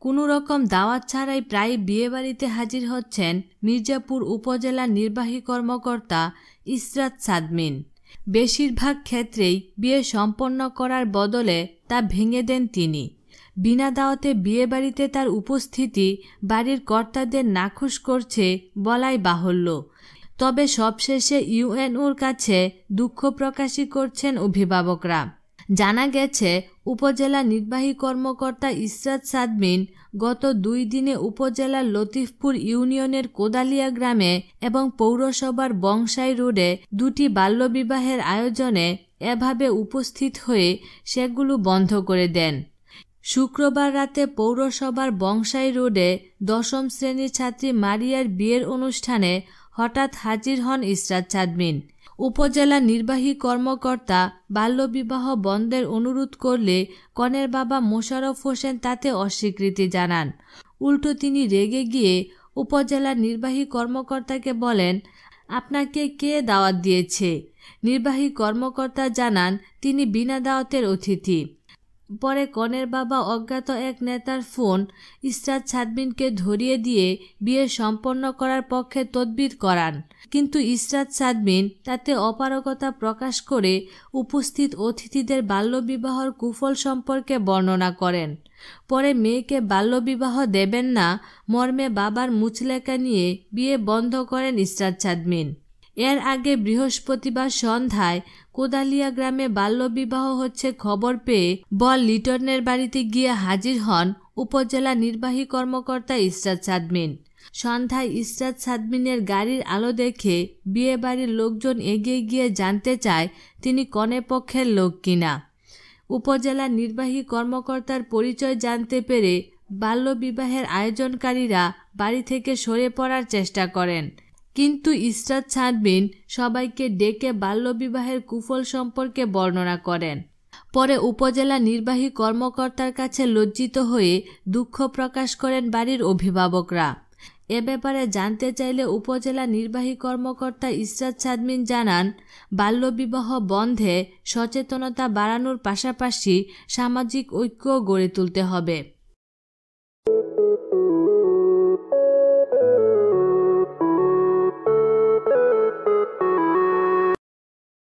কোনো রকম দাওয়াত ছাড়াই প্রায় বিয়েবাড়িতে হাজির হচ্ছেন মির্জাপুর উপজেলা নির্বাহী কর্মকর্তা ইসরাত সাদমিন। বেশিরভাগ ক্ষেত্রেই বিয়ে সম্পন্ন করার বদলে তা ভেঙে দেন তিনি। বিনা দাওয়াতে বিয়েবাড়িতে তার উপস্থিতি বাড়ির কর্তাদের নাখুশ করছে বলাই বাহুল্য। তবে সবশেষে ইউএনওর কাছে দুঃখ প্রকাশই করছেন অভিভাবকরা। জানা গেছে, উপজেলা নির্বাহী কর্মকর্তা ইসরাত সাদমিন গত 2 দিনে উপজেলার লতিফপুর ইউনিয়নের কোদালিয়া গ্রামে এবং পৌরসভার বংশাই রোডে 2টি বাল্যবিবাহের আয়োজনে এভাবে উপস্থিত হয়ে সেগুলো বন্ধ করে দেন। শুক্রবার রাতে পৌরসভার বংশাই রোডে 10ম শ্রেণীর ছাত্রী মারিয়ার বিয়ের অনুষ্ঠানে হঠাৎ হাজির হন ইসরাত সাদমিন। উপজেলা নির্বাহী কর্মকর্তা বাল্যবিবাহ বন্ধের অনুরোধ করলে কনের বাবা মোশাররফ হোসেন তাতে অস্বীকৃতি জানান। উল্টো তিনি রেগে গিয়ে উপজেলা নির্বাহী কর্মকর্তাকে বলেন, আপনাকে কে দাওয়াত দিয়েছে? নির্বাহী কর্মকর্তা জানান, তিনি বিনা দাওয়াতের অতিথি। পরে কনের বাবা অজ্ঞাত এক নেতার ফোন ইসরাত সাদমিনকে ধরিয়ে দিয়ে বিয়ে সম্পন্ন করার পক্ষে তদবির করান, কিন্তু ইসরাত সাদমিন তাতে অপারগতা প্রকাশ করে উপস্থিত অতিথিদের বাল্যবিবাহর কুফল সম্পর্কে বর্ণনা করেন। পরে মেয়েকে বাল্যবিবাহ দেবেন না মর্মে বাবার মুচলেকা নিয়ে বিয়ে বন্ধ করেন ইসরাত সাদমিন। এর আগে বৃহস্পতিবার সন্ধ্যায় কোদালিয়া গ্রামে বাল্যবিবাহ হচ্ছে খবর পেয়ে বল লিটনের বাড়িতে গিয়ে হাজির হন উপজেলা নির্বাহী কর্মকর্তা ইসরাত সাদমিন। সন্ধ্যায় ইসরাত সাদমিনের গাড়ির আলো দেখে বিয়ে বাড়ির লোকজন এগিয়ে গিয়ে জানতে চায় তিনি কনে পক্ষের লোক কিনা। উপজেলা নির্বাহী কর্মকর্তার পরিচয় জানতে পেরে বাল্যবিবাহের আয়োজনকারীরা বাড়ি থেকে সরে পড়ার চেষ্টা করেন, কিন্তু ইসরাত সাদমিন সবাইকে ডেকে বাল্যবিবাহের কুফল সম্পর্কে বর্ণনা করেন। পরে উপজেলা নির্বাহী কর্মকর্তার কাছে লজ্জিত হয়ে দুঃখ প্রকাশ করেন বাড়ির অভিভাবকরা। এ ব্যাপারে জানতে চাইলে উপজেলা নির্বাহী কর্মকর্তা ইসরাত সাদমিন জানান, বাল্যবিবাহ বন্ধে সচেতনতা বাড়ানোর পাশাপাশি সামাজিক ঐক্য গড়ে তুলতে হবে।